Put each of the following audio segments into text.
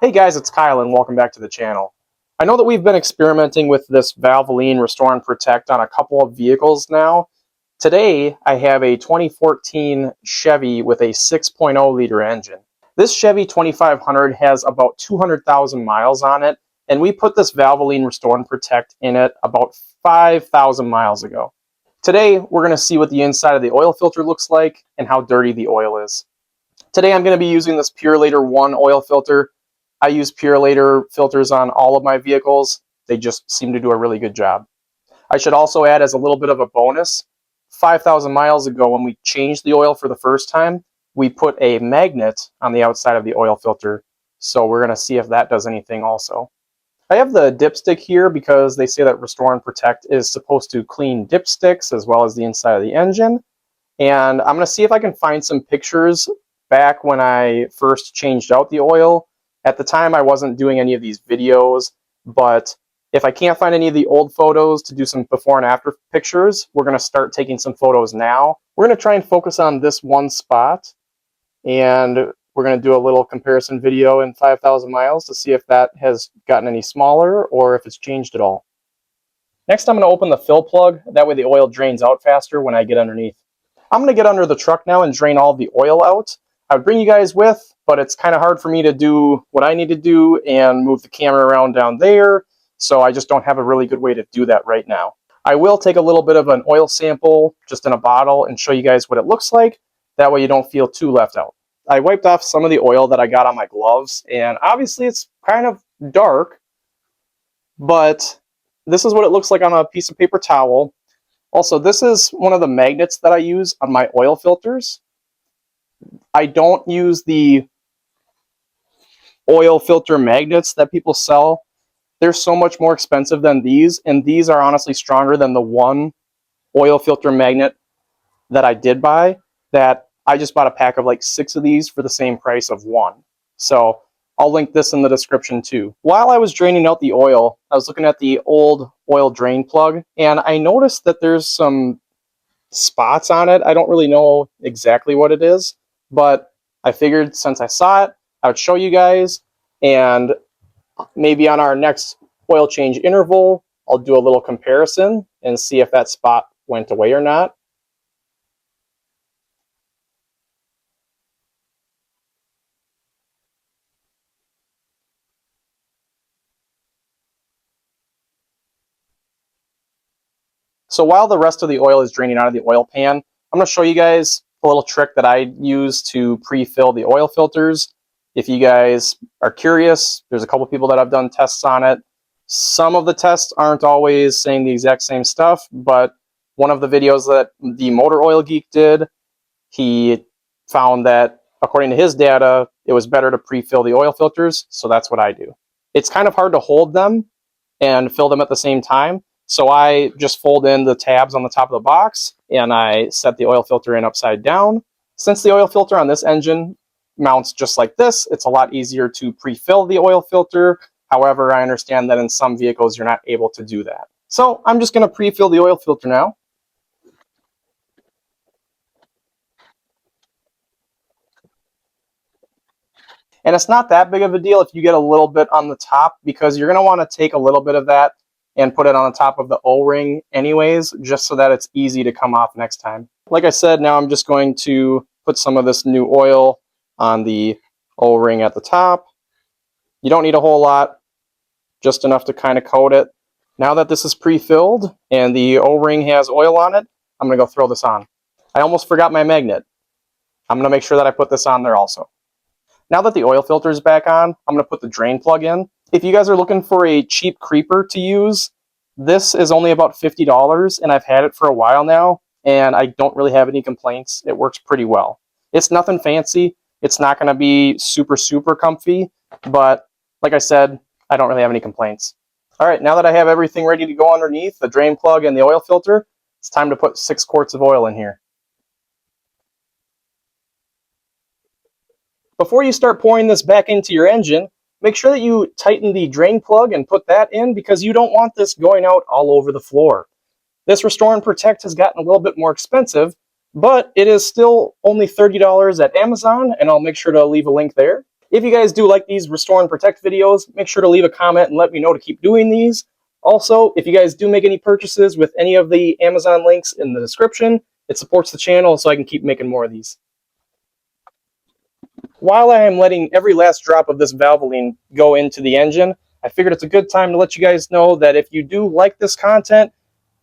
Hey guys, it's Kyle and welcome back to the channel. I know that we've been experimenting with this Valvoline Restore and Protect on a couple of vehicles now. Today I have a 2014 Chevy with a 6.0 liter engine. This Chevy 2500 has about 200,000 miles on it, and we put this Valvoline Restore and Protect in it about 5,000 miles ago. Today we're going to see what the inside of the oil filter looks like and how dirty the oil is. Today I'm going to be using this Purolator 1 oil filter. I use Purolator filters on all of my vehicles. They just seem to do a really good job. I should also add, as a little bit of a bonus, 5,000 miles ago when we changed the oil for the first time, we put a magnet on the outside of the oil filter. So we're going to see if that does anything also. I have the dipstick here because they say that Restore and Protect is supposed to clean dipsticks as well as the inside of the engine. And I'm going to see if I can find some pictures back when I first changed out the oil. At the time, I wasn't doing any of these videos, but if I can't find any of the old photos to do some before and after pictures, we're going to start taking some photos now. We're going to try and focus on this one spot, and we're going to do a little comparison video in 5,000 miles to see if that has gotten any smaller or if it's changed at all. Next, I'm going to open the fill plug. That way the oil drains out faster when I get underneath. I'm going to get under the truck now and drain all of the oil out. I would bring you guys with, but it's kind of hard for me to do what I need to do and move the camera around down there, so I just don't have a really good way to do that right now. I will take a little bit of an oil sample just in a bottle and show you guys what it looks like. That way you don't feel too left out. I wiped off some of the oil that I got on my gloves, and obviously it's kind of dark, but this is what it looks like on a piece of paper towel. Also, this is one of the magnets that I use on my oil filters. I don't use the oil filter magnets that people sell. They're so much more expensive than these, and these are honestly stronger than the one oil filter magnet that I did buy, that I just bought a pack of like 6 of these for the same price of one. So I'll link this in the description too. While I was draining out the oil, I was looking at the old oil drain plug, and I noticed that there's some spots on it. I don't really know exactly what it is, but I figured since I saw it, I would show you guys, and maybe on our next oil change interval, I'll do a little comparison and see if that spot went away or not. So while the rest of the oil is draining out of the oil pan, I'm going to show you guys a little trick that I use to pre-fill the oil filters. If you guys are curious, there's a couple people that have done tests on it. Some of the tests aren't always saying the exact same stuff, but one of the videos that the Motor Oil Geek did, he found that according to his data, it was better to pre-fill the oil filters, so that's what I do. It's kind of hard to hold them and fill them at the same time, so I just fold in the tabs on the top of the box and I set the oil filter in upside down. Since the oil filter on this engine mounts just like this, it's a lot easier to pre-fill the oil filter. However, I understand that in some vehicles you're not able to do that. So I'm just going to pre-fill the oil filter now. And it's not that big of a deal if you get a little bit on the top, because you're going to want to take a little bit of that and put it on the top of the O-ring anyways, just so that it's easy to come off next time. Like I said, now I'm just going to put some of this new oil on the O-ring at the top. You don't need a whole lot, just enough to kind of coat it. Now that this is pre-filled and the O-ring has oil on it, I'm going to go throw this on. I almost forgot my magnet. I'm going to make sure that I put this on there also. Now that the oil filter is back on, I'm going to put the drain plug in. If you guys are looking for a cheap creeper to use, this is only about $50, and I've had it for a while now, and I don't really have any complaints. It works pretty well. It's nothing fancy. It's not going to be super, super comfy, but like I said, I don't really have any complaints. All right, now that I have everything ready to go underneath, the drain plug and the oil filter, it's time to put 6 quarts of oil in here. Before you start pouring this back into your engine, make sure that you tighten the drain plug and put that in, because you don't want this going out all over the floor. This Restore and Protect has gotten a little bit more expensive, but it is still only $30 at Amazon, and I'll make sure to leave a link there. If you guys do like these Restore and Protect videos, make sure to leave a comment and let me know to keep doing these. Also, if you guys do make any purchases with any of the Amazon links in the description, it supports the channel so I can keep making more of these. While I am letting every last drop of this Valvoline go into the engine, I figured it's a good time to let you guys know that if you do like this content,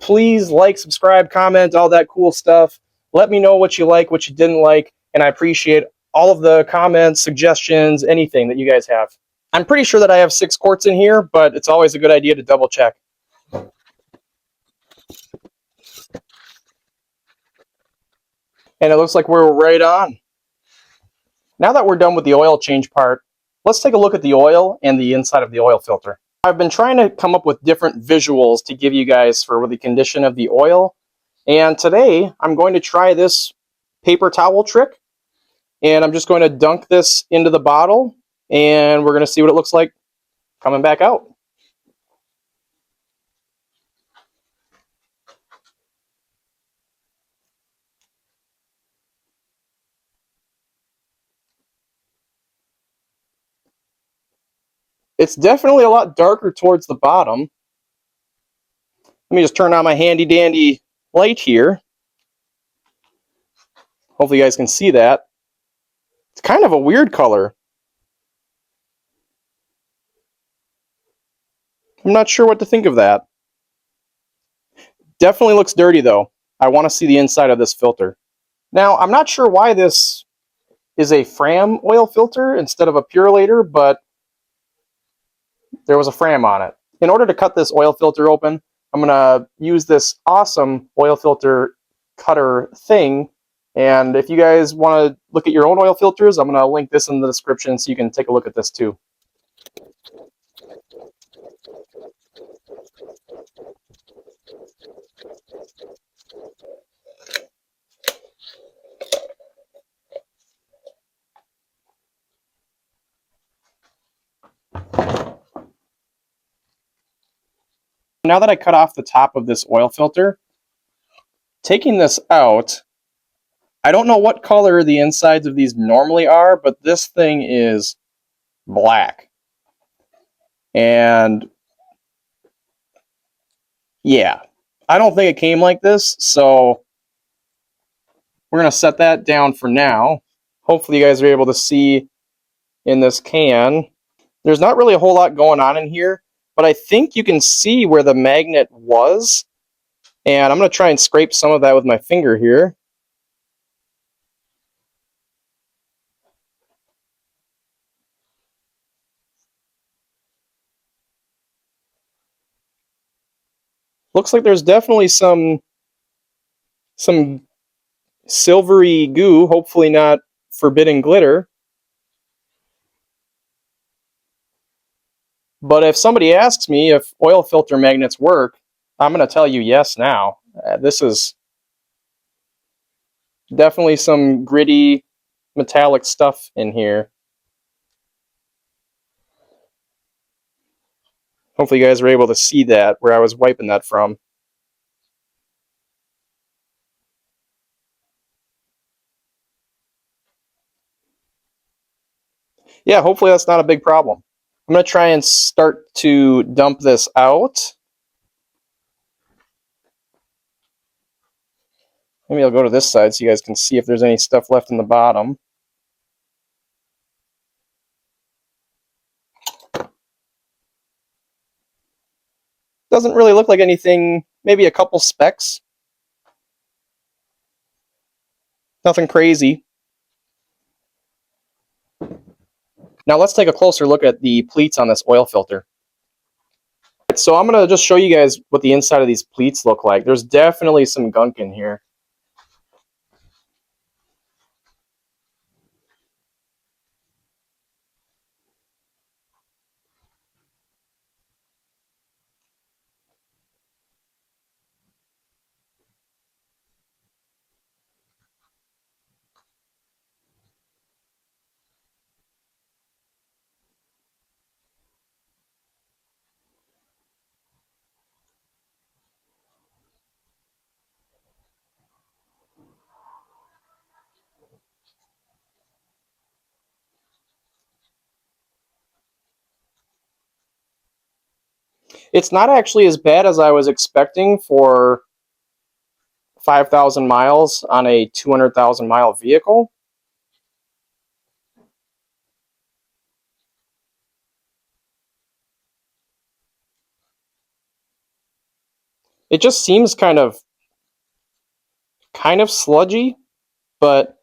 please like, subscribe, comment, all that cool stuff. Let me know what you like, what you didn't like, and I appreciate all of the comments, suggestions, anything that you guys have. I'm pretty sure that I have 6 quarts in here, but it's always a good idea to double check. And it looks like we're right on. Now that we're done with the oil change part, let's take a look at the oil and the inside of the oil filter. I've been trying to come up with different visuals to give you guys for the condition of the oil. And today I'm going to try this paper towel trick. And I'm just going to dunk this into the bottle and we're going to see what it looks like coming back out. It's definitely a lot darker towards the bottom. Let me just turn on my handy dandy light here. Hopefully you guys can see that. It's kind of a weird color. I'm not sure what to think of that. Definitely looks dirty though. I want to see the inside of this filter. Now, I'm not sure why this is a Fram oil filter instead of a Purolator, but there was a Fram on it. In order to cut this oil filter open, I'm going to use this awesome oil filter cutter thing. And if you guys want to look at your own oil filters, I'm going to link this in the description so you can take a look at this too. Now that I cut off the top of this oil filter, taking this out, I don't know what color the insides of these normally are, but this thing is black. And yeah, I don't think it came like this, so we're going to set that down for now. Hopefully you guys are able to see in this can. There's not really a whole lot going on in here, but I think you can see where the magnet was. And I'm going to try and scrape some of that with my finger here. Looks like there's definitely some silvery goo, hopefully not forbidden glitter. But if somebody asks me if oil filter magnets work, I'm going to tell you yes now. This is definitely some gritty metallic stuff in here. Hopefully you guys are able to see that, where I was wiping that from. Yeah, hopefully that's not a big problem. I'm going to try and start to dump this out. Maybe I'll go to this side so you guys can see if there's any stuff left in the bottom. Doesn't really look like anything, maybe a couple specks. Nothing crazy. Now let's take a closer look at the pleats on this oil filter. So I'm going to just show you guys what the inside of these pleats look like. There's definitely some gunk in here. It's not actually as bad as I was expecting for 5,000 miles on a 200,000 mile vehicle. It just seems kind of sludgy, but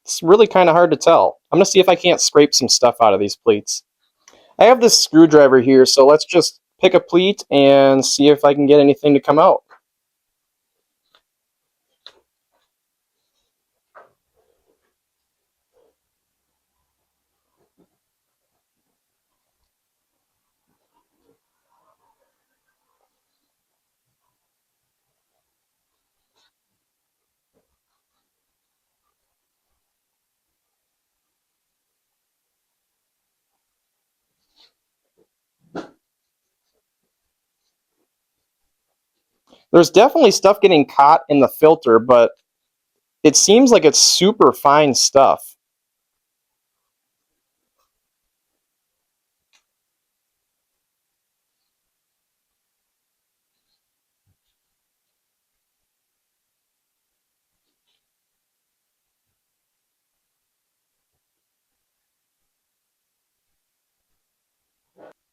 it's really kind of hard to tell. I'm going to see if I can't scrape some stuff out of these pleats. I have this screwdriver here, so let's just pick a pleat and see if I can get anything to come out. There's definitely stuff getting caught in the filter, but it seems like it's super fine stuff.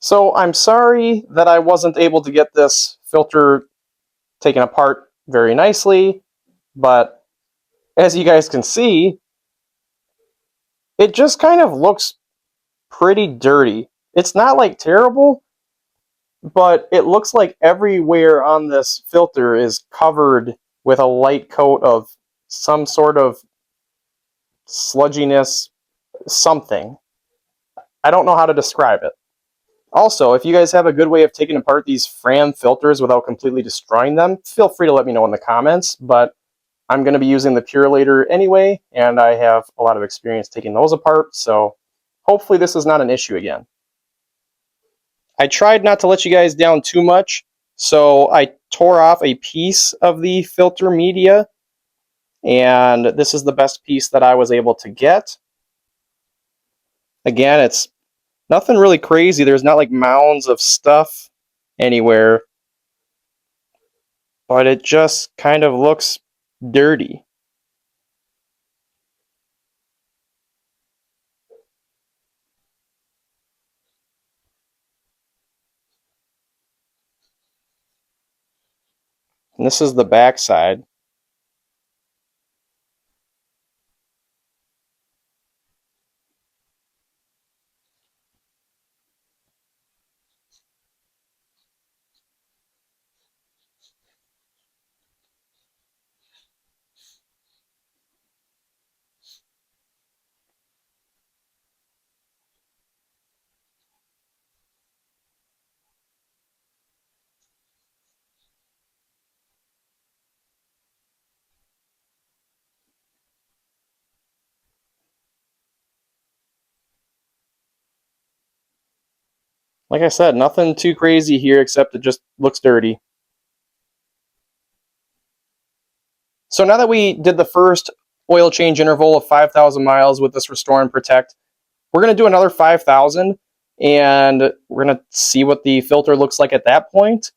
So I'm sorry that I wasn't able to get this filter taken apart very nicely, but as you guys can see, it just kind of looks pretty dirty. It's not like terrible, but it looks like everywhere on this filter is covered with a light coat of some sort of sludginess, something. I don't know how to describe it. Also, if you guys have a good way of taking apart these Fram filters without completely destroying them, feel free to let me know in the comments, but I'm going to be using the Purolator anyway, and I have a lot of experience taking those apart, so hopefully this is not an issue again. I tried not to let you guys down too much, so I tore off a piece of the filter media, and this is the best piece that I was able to get. Again, it's nothing really crazy. There's not like mounds of stuff anywhere, but it just kind of looks dirty. And this is the back side. Like I said, nothing too crazy here except it just looks dirty. So now that we did the first oil change interval of 5,000 miles with this Restore and Protect, we're going to do another 5,000, and we're going to see what the filter looks like at that point,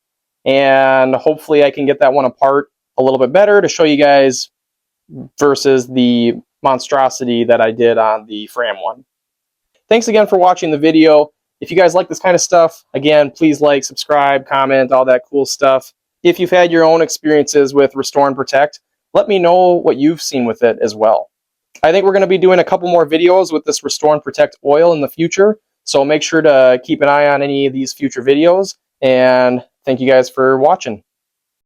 and hopefully I can get that one apart a little bit better to show you guys versus the monstrosity that I did on the Fram one. Thanks again for watching the video. If you guys like this kind of stuff, again, please like, subscribe, comment, all that cool stuff. If you've had your own experiences with Restore and Protect, let me know what you've seen with it as well. I think we're going to be doing a couple more videos with this Restore and Protect oil in the future, so make sure to keep an eye on any of these future videos, and thank you guys for watching.